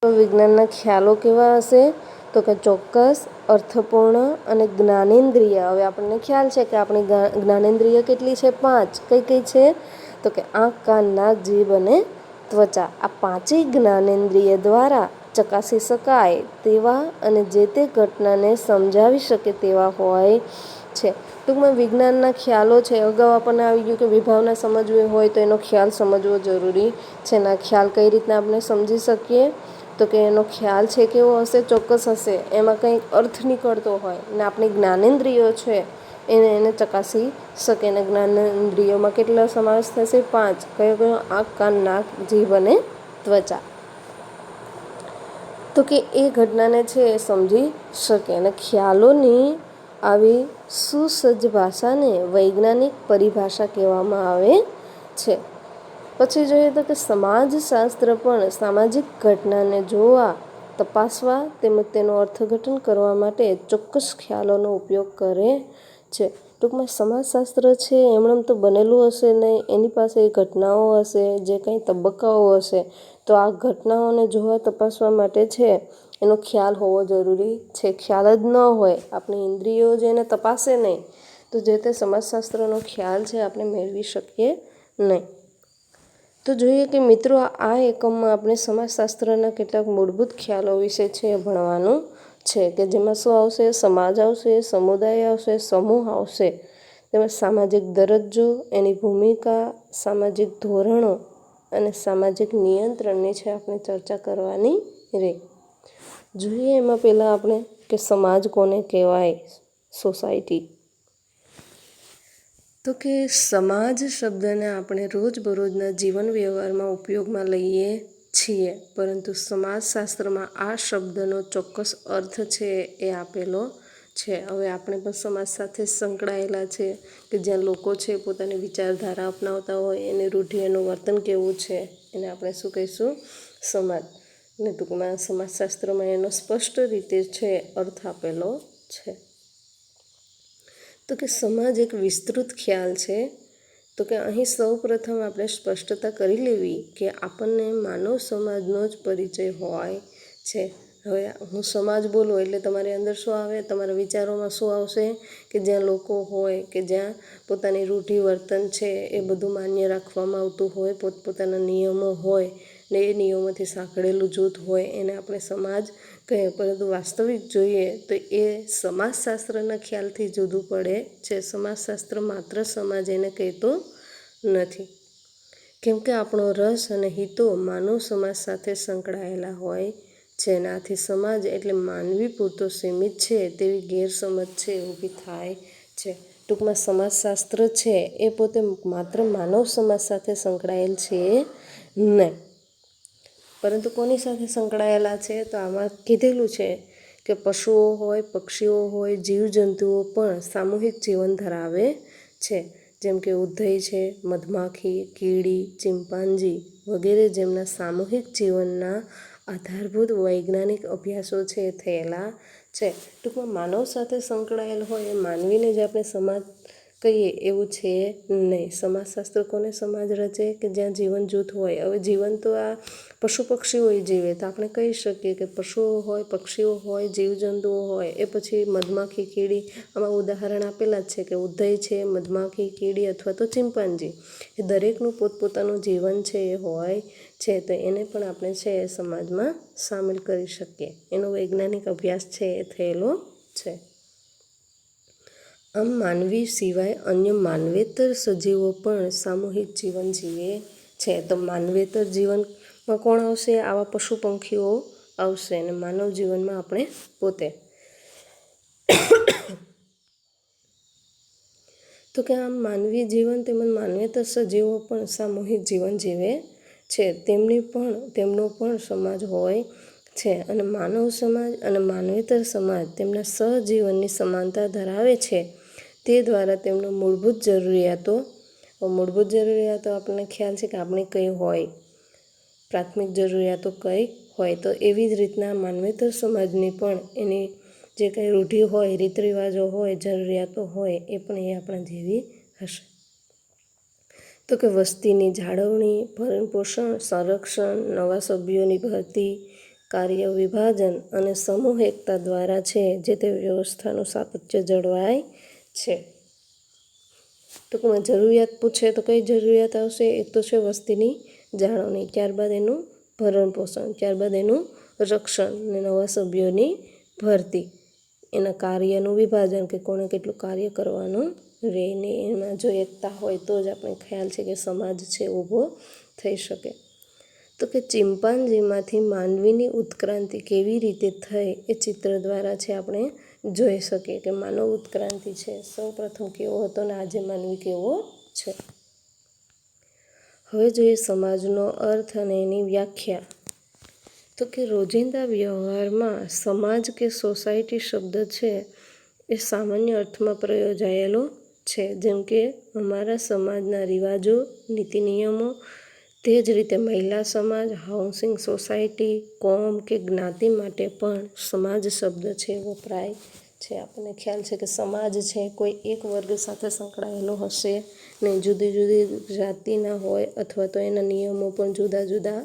વિજ્ઞાનના ખ્યાલો કેવા હશે? તો કે ચોક્કસ, અર્થપૂર્ણ અને જ્ઞાનેન્દ્રિય. હવે આપણને ખ્યાલ છે કે આપણી જ્ઞાનેન્દ્રિય કેટલી છે? 5. કઈ કઈ છે? તો કે આંખ, કાન, નાક, જીભ અને ત્વચા. આ પાંચેય જ્ઞાનેન્દ્રિય દ્વારા ચકાસી શકાય તેવા અને જે તે ઘટનાને સમજાવી શકે તેવા હોય છે. ટૂંકમાં વિજ્ઞાનના ખ્યાલો છે. અગાઉ આપણને આવી ગયું કે વિભાવના સમજવી હોય તો એનો ખ્યાલ સમજવો જરૂરી છે. એના ખ્યાલ કઈ રીતના આપણે સમજી શકીએ? તો કે એનો ખ્યાલ છે કેવો હશે? ચોક્કસ હશે. એમાં કંઈક અર્થ નીકળતો હોય ને આપણી જ્ઞાનેન્દ્રિયો છે એને ચકાસી શકે. અને જ્ઞાનેન્દ્રિયોમાં કેટલા સમાવેશ થશે? 5. કયો કયો? આંખ, કાન, નાક, જીભ અને ત્વચા. તો કે એ ઘટનાને છે એ સમજી શકે. અને ખ્યાલોની આવી સુસજ્જ ભાષાને વૈજ્ઞાનિક પરિભાષા કહેવામાં આવે છે. પછી જોઈએ તો કે સમાજશાસ્ત્ર પણ સામાજિક ઘટનાને જોવા, તપાસવા તેમજ તેનું અર્થઘટન કરવા માટે ચોક્કસ ખ્યાલોનો ઉપયોગ કરે છે. ટૂંકમાં સમાજશાસ્ત્ર છે એમણે તો બનેલું હશે નહીં, એની પાસે ઘટનાઓ હશે, જે કંઈ તબક્કાઓ હશે, તો આ ઘટનાઓને જોવા, તપાસવા માટે છે એનો ખ્યાલ હોવો જરૂરી છે. ખ્યાલ જ ન હોય, આપણી ઇન્દ્રિયો જે એને તપાસે નહીં, તો જે તે સમાજશાસ્ત્રનો ખ્યાલ છે આપણે મેળવી શકીએ નહીં. તો જોઈએ કે મિત્રો, આ એકમમાં આપણે સમાજશાસ્ત્રના કેટલાક મૂળભૂત ખ્યાલો વિશે છે ભણવાનું છે, કે જેમાં શું આવશે? સમાજ આવશે, સમુદાય આવશે, સમૂહ આવશે, તેમજ સામાજિક દરજ્જો, એની ભૂમિકા, સામાજિક ધોરણો અને સામાજિક નિયંત્રણની છે આપણે ચર્ચા કરવાની રહે. જોઈએ એમાં પહેલાં આપણે કે સમાજ કોને કહેવાય? સોસાયટી. તો કે સમાજ શબ્દને આપણે રોજબરોજના જીવન વ્યવહારમાં ઉપયોગમાં લઈએ છીએ, પરંતુ સમાજશાસ્ત્રમાં આ શબ્દનો ચોક્કસ અર્થ છે એ આપેલો છે. હવે આપણે પણ સમાજ સાથે સંકળાયેલા છે, કે જ્યાં લોકો છે પોતાની વિચારધારા અપનાવતા હોય, એની રૂઢિ, એનું વર્તન કેવું છે, એને આપણે શું કહીશું? સમાજ. ને ટૂંકમાં સમાજશાસ્ત્રમાં એનો સ્પષ્ટ રીતે છે અર્થ આપેલો છે. તો કે સમાજ એક વિસ્તૃત ખ્યાલ છે. તો કે અહીં સૌ પ્રથમ આપણે સ્પષ્ટતા કરી લેવી કે આપણને માનવ સમાજનો જ પરિચય હોય છે. હવે હું સમાજ બોલું એટલે તમારી અંદર શું આવે? તમારા વિચારોમાં શું આવશે? કે જ્યાં લોકો હોય, કે જ્યાં પોતાની રૂઢિ વર્તન છે એ બધું માન્ય રાખવામાં આવતું હોય, પોતપોતાના નિયમો હોય ને એ નિયમોથી સાંકળેલું જૂથ હોય, એને આપણે સમાજ કહીએ. પરંતુ વાસ્તવિક જોઈએ તો એ સમાજશાસ્ત્રના ખ્યાલથી જુદું પડે છે. સમાજશાસ્ત્ર માત્ર સમાજ એને કહેતો નથી, કેમ કે આપણો રસ અને હિતો માનવ સમાજ સાથે સંકળાયેલા હોય છે. આથી સમાજ એટલે માનવી પૂરતો સીમિત છે તેવી ગેરસમજ છે ઊભી થાય છે. ટૂંકમાં સમાજશાસ્ત્ર છે એ પોતે માત્ર માનવ સમાજ સાથે સંકળાયેલ છે નહીં, પરંતુ કોની સાથે સંકળાયેલા છે? તો આમાં કીધેલું છે કે પશુઓ હોય, પક્ષીઓ હોય, જીવજંતુઓ પણ સામૂહિક જીવન ધરાવે છે. જેમ કે ઉધઈ છે, મધમાખી, કીડી, ચિમ્પાન્જી વગેરે, જેમના સામૂહિક જીવનના આધારભૂત વૈજ્ઞાનિક અભ્યાસો છે થયેલા છે. ટૂંકમાં માનવ સાથે સંકળાયેલ હોય એ માનવીને જ આપણે સમાજ કહીએ એવું છે નહીં. સમાજશાસ્ત્ર કોને સમાજ રચે? કે જ્યાં જીવન જૂથ હોય. હવે જીવન તો આ પશુ પક્ષીઓ જીવે, તો આપણે કહી શકીએ કે પશુઓ હોય, પક્ષીઓ હોય, જીવજંતુઓ હોય, એ પછી મધમાખી, કીડી, આમાં ઉદાહરણ આપેલા જ છે કે ઉધઈ છે, મધમાખી, કીડી અથવા તો ચિમ્પાન્જી, એ દરેકનું પોતપોતાનું જીવન છે એ હોય છે. તો એને પણ આપણે છે એ સમાજમાં સામેલ કરી શકીએ. એનો વૈજ્ઞાનિક અભ્યાસ છે એ થયેલો છે. આમ માનવી સિવાય અન્ય માનવેતર સજીવો પણ સામૂહિક જીવન જીવે છે. તો માનવેતર જીવનમાં કોણ આવશે? આવા પશુ પંખીઓ આવશે, અને માનવ જીવનમાં આપણે પોતે. તો કે આમ માનવી જીવન તેમજ માનવેતર સજીવો પણ સામૂહિક જીવન જીવે છે. તેમનો પણ સમાજ હોય છે, અને માનવ સમાજ અને માનવેતર સમાજ તેમના સહજીવનની સમાનતા ધરાવે છે. તે દ્વારા તેમનો મૂળભૂત જરૂરિયાતો આપણને ખ્યાલ છે કે આપણે કઈ હોય, પ્રાથમિક જરૂરિયાતો કઈ હોય, તો એવી જ રીતના માનવેતર સમાજની પણ એની જે કંઈ રૂઢિ હોય, રીત રિવાજો હોય, જરૂરિયાતો હોય, એ પણ એ આપણા જેવી હશે. તો કે વસ્તીની જાળવણી, ભરણ પોષણ, સંરક્ષણ, નવા સભ્યોની ભરતી, કાર્ય વિભાજન અને સમૂહ એકતા દ્વારા છે જે તે વ્યવસ્થાનું સાતત્ય જળવાય છે. ટૂંકમાં જરૂરિયાત પૂછે તો કઈ જરૂરિયાત આવશે? એક તો છે વસ્તીની જાળવણી, ત્યારબાદ એનું ભરણ પોષણ, ત્યારબાદ એનું રક્ષણ અને નવા સભ્યોની ભરતી, એના કાર્યનું વિભાજન કે કોણે કેટલું કાર્ય કરવાનું રહે ને એમાં જો એકતા હોય તો જ આપણે ખ્યાલ છે કે સમાજ છે ઊભો થઈ શકે. તો કે ચિમ્પાન્ઝીમાંથી માનવીની ઉત્ક્રાંતિ કેવી રીતે થઈ એ ચિત્ર દ્વારા છે આપણે જોઈ શકીએ કે માનવ ઉત્ક્રાંતિ છે સૌ પ્રથમ કેવો હતો ને આજે માનવી કેવો છે. હવે જોઈએ સમાજનો અર્થ અને એની વ્યાખ્યા. તો કે રોજિંદા વ્યવહારમાં સમાજ કે સોસાયટી શબ્દ છે એ સામાન્ય અર્થમાં પ્રયોજાયેલો છે, જેમ કે અમારા સમાજના રિવાજો, નીતિ નિયમો, તે જ રીતે મહિલા સમાજ, હાઉસિંગ સોસાયટી, કોમ કે જ્ઞાતિ માટે પણ સમાજ શબ્દ છે વપરાય છે. આપણને ખ્યાલ છે કે સમાજ છે કોઈ એક વર્ગ સાથે સંકળાયેલો હશે ને જુદી જુદી જાતિના હોય અથવા તો એના નિયમો પણ જુદા જુદા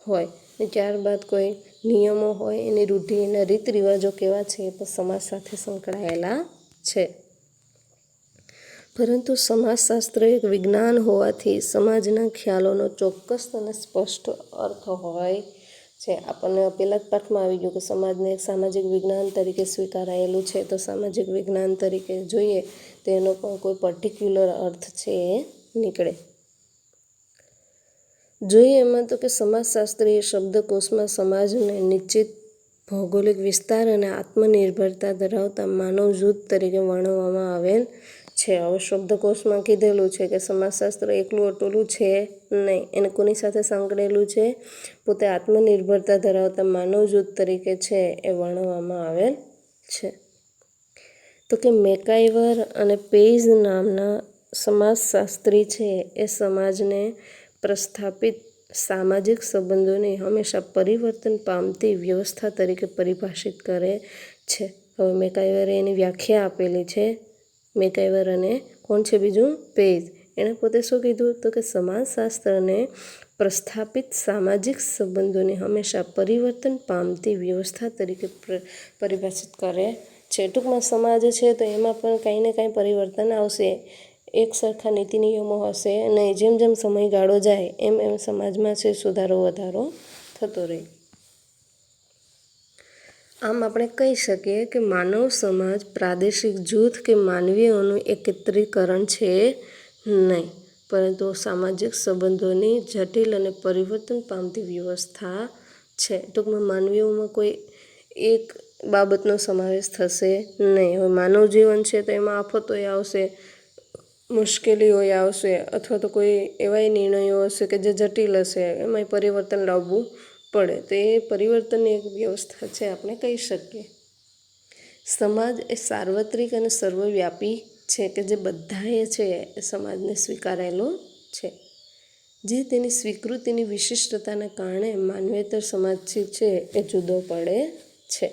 હોય ને ત્યારબાદ કોઈ નિયમો હોય એની રૂઢિ એના રીત રિવાજો કેવા છે એ પણ સમાજ સાથે સંકળાયેલા છે. પરંતુ સમાજશાસ્ત્ર એક વિજ્ઞાન હોવાથી સમાજના ખ્યાલોનો ચોક્કસ અને સ્પષ્ટ અર્થ હોય છે. આપણને પહેલાં જ પાઠમાં આવી ગયું કે સમાજને એક સામાજિક વિજ્ઞાન તરીકે સ્વીકારાયેલું છે. તો સામાજિક વિજ્ઞાન તરીકે જોઈએ તો એનો પણ કોઈ પર્ટિક્યુલર અર્થ છે એ નીકળે. જોઈએ એમાં તો કે સમાજશાસ્ત્રીય શબ્દકોશમાં સમાજને નિશ્ચિત ભૌગોલિક વિસ્તાર અને આત્મનિર્ભરતા ધરાવતા માનવ જૂથ તરીકે વર્ણવવામાં આવેલ છે. હવે શબ્દકોશમાં કીધેલું છે કે સમાજશાસ્ત્ર એકલું અટોલું છે નહીં, એને કોની સાથે સંકળેલું છે? પોતે આત્મનિર્ભરતા ધરાવતા માનવ જૂથ તરીકે છે એ વર્ણવવામાં આવેલ છે. તો કે મેકાઈવર અને પેઇઝ નામના સમાજશાસ્ત્રી છે એ સમાજને પ્રસ્થાપિત સામાજિક સંબંધોની હંમેશા પરિવર્તન પામતી વ્યવસ્થા તરીકે પરિભાષિત કરે છે. હવે મેકાઈવરે એની વ્યાખ્યા આપેલી છે. મેકાઈવર અને કોણ છે બીજું? પેઇઝ. એણે પોતે શું કીધું? તો કે સમાજશાસ્ત્રને પ્રસ્થાપિત સામાજિક સંબંધોની હંમેશા પરિવર્તન પામતી વ્યવસ્થા તરીકે પરિભાષિત કરે છે. ટૂંકમાં સમાજ છે તો એમાં પણ કાંઈ ને કાંઈ પરિવર્તન આવશે. એક સરખા નીતિ નિયમો હશે અને જેમ જેમ સમયગાળો જાય એમ એમ સમાજમાં છે સુધારો વધારો થતો રહે. આમ આપણે કહી શકીએ કે માનવ સમાજ પ્રાદેશિક જૂથ કે માનવીઓનું એકત્રીકરણ છે નહીં, પરંતુ સામાજિક સંબંધોની જટિલ અને પરિવર્તન પામતી વ્યવસ્થા છે. ટૂંકમાં માનવીઓમાં કોઈ એક બાબતનો સમાવેશ થશે નહીં. હવે માનવ જીવન છે તો એમાં આફતોય આવશે, મુશ્કેલીઓય આવશે અથવા તો કોઈ એવાય નિર્ણયો હશે કે જે જટિલ હશે, એમાંય પરિવર્તન લાવવું પડે. તો એ પરિવર્તનની એક વ્યવસ્થા છે આપણે કહી શકીએ. સમાજ એ સાર્વત્રિક અને સર્વવ્યાપી છે કે જે બધાએ છે એ સમાજને સ્વીકારેલો છે, જે તેની સ્વીકૃતિની વિશિષ્ટતાને કારણે માનવેતર સમાજથી છે એ જુદો પડે છે.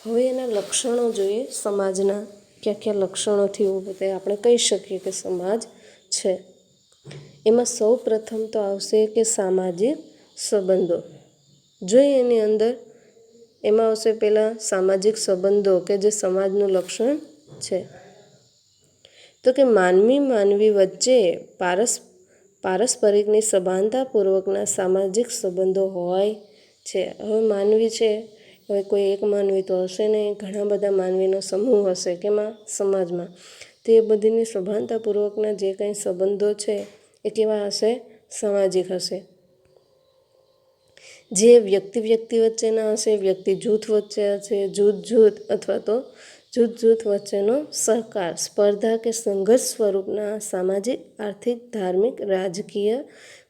હવે એના લક્ષણો જોઈએ સમાજના, કયા કયા લક્ષણોથી તે આપણે કહી શકીએ કે સમાજ છે. એમાં સૌ પ્રથમ તો આવશે કે સામાજિક સંબંધો. જોઈએ એની અંદર એમાં આવશે પહેલાં સામાજિક સંબંધો કે જે સમાજનું લક્ષણ છે. તો કે માનવી વચ્ચે પારસ્પરિકની સભાનતાપૂર્વકના સામાજિક સંબંધો હોય છે. હવે માનવી છે, હવે કોઈ એક માનવી તો હશે નહીં, ઘણા બધા માનવીનો સમૂહ હશે કેમાં? સમાજમાં. તે બધીની સભાનતાપૂર્વકના જે કંઈ સંબંધો છે એ કેવા હશે? સામાજિક હશે. જે વ્યક્તિ વચ્ચેના હશે, વ્યક્તિ જૂથ વચ્ચે હશે, જૂથ અથવા તો જૂથ વચ્ચેનો સહકાર, સ્પર્ધા કે સંઘર્ષ સ્વરૂપના સામાજિક, આર્થિક, ધાર્મિક, રાજકીય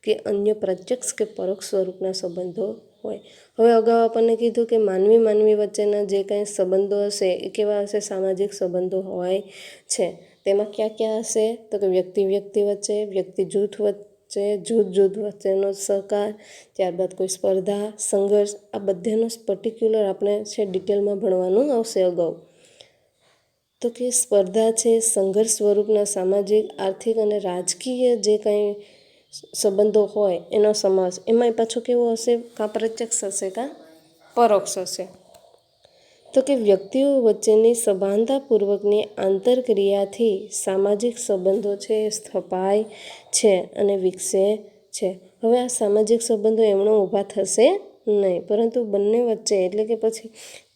કે અન્ય પ્રત્યક્ષ કે પરોક્ષ સ્વરૂપના સંબંધો હોય. હવે અગાઉ આપણને કીધું કે માનવી વચ્ચેના જે કંઈ સંબંધો હશે એ કેવા હશે? સામાજિક સંબંધો હોય છે. તેમાં ક્યાં ક્યાં હશે? તો કે વ્યક્તિ વચ્ચે, વ્યક્તિ જૂથ વચ્ચે, જૂથ વચ્ચેનો સહકાર, ત્યારબાદ કોઈ સ્પર્ધા, સંઘર્ષ, આ બધાનો પર્ટિક્યુલર આપણે છે ડિટેલમાં ભણવાનું આવશે અગાઉ. તો કે સ્પર્ધા છે, સંઘર્ષ સ્વરૂપના સામાજિક, આર્થિક અને રાજકીય જે કંઈ સંબંધો હોય એનો સમાસ, એમાંય પાછો કેવો હશે? કાં પ્રત્યક્ષ હશે કાં પરોક્ષ હશે. તો કે વ્યક્તિઓ વચ્ચેની સભાનતાપૂર્વકની આંતરક્રિયાથી સામાજિક સંબંધો છે એ સ્થપાય છે અને વિકસે છે. હવે આ સામાજિક સંબંધો એમણે ઊભા થશે નહીં, પરંતુ બંને વચ્ચે એટલે કે પછી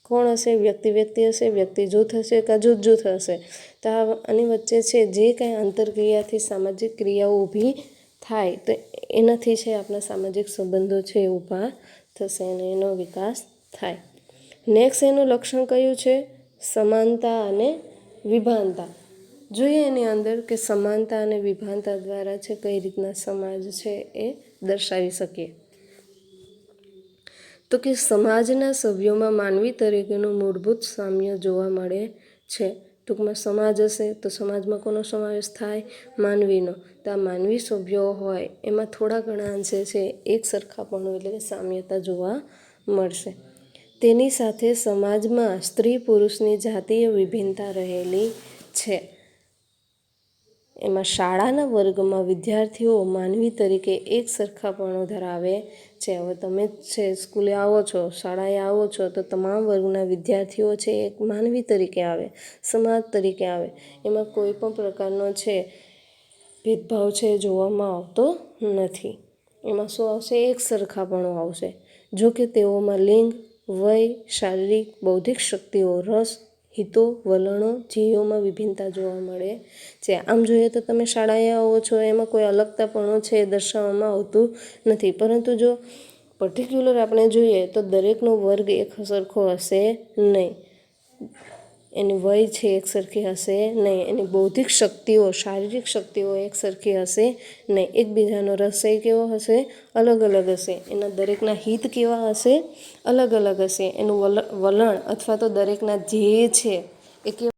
કોણ હશે? વ્યક્તિ હશે, વ્યક્તિ જૂથ હશે કાં જૂથ હશે. તો આની વચ્ચે છે જે કાંઈ આંતરક્રિયાથી સામાજિક ક્રિયાઓ ઊભી થાય તો એનાથી છે આપણા સામાજિક સંબંધો છે એ ઊભા થશે અને એનો વિકાસ થાય. નેક્સ્ટ એનું લક્ષણ કયું છે? સમાનતા અને વિભાનતા. જોઈએ એની અંદર કે સમાનતા અને વિભાનતા દ્વારા છે કઈ રીતના સમાજ છે એ દર્શાવી શકીએ. તો કે સમાજના સભ્યોમાં માનવી તરીકેનું મૂળભૂત સામ્ય જોવા મળે છે. ટૂંકમાં સમાજ હશે તો સમાજમાં કોનો સમાવેશ થાય? માનવીનો. તો આ માનવી સભ્યો હોય એમાં થોડા ઘણા અંશે છે એક સરખાપણું એટલે કે સામ્યતા જોવા મળશે. તેની સાથે સમાજમાં સ્ત્રી પુરુષની જાતીય વિભિન્નતા રહેલી છે. એમાં શાળાના વર્ગમાં વિદ્યાર્થીઓ માનવી તરીકે એક સરખાપણું ધરાવે છે. હવે તમે છે સ્કૂલે આવો છો, શાળાએ આવો છો તો તમામ વર્ગના વિદ્યાર્થીઓ છે એક માનવી તરીકે આવે, સમાજ તરીકે આવે. એમાં કોઈ પણ પ્રકારનો છે ભેદભાવ છે જોવામાં આવતો નથી. એમાં શું આવશે? એક સરખાપણું આવશે. જો કે તેઓમાં લિંગ, વય, શારીરિક, બૌદ્ધિક શક્તિઓ, રસ, હિતો, વલણો, ધ્યેયોમાં વિભિન્નતા જોવા મળે છે. આમ જોઈએ તો તમે શાળાએ આવો છો એમાં કોઈ અલગતાપણું છે એ દર્શાવવામાં આવતું નથી, પરંતુ જો પર્ટિક્યુલર આપણે જોઈએ તો દરેકનો વર્ગ એક સરખો હશે નહીં, એની વય છે એક સરખી હશે નહીં, એની બૌદ્ધિક શક્તિઓ, શારીરિક શક્તિઓ એક સરખી હશે નહીં, એકબીજાનો રસય કેવો હશે? અલગ હશે. એના દરેકના હિત કેવા હશે? અલગ હશે. એનું વલણ અથવા તો દરેકના ધ્યેય છે એ કેવા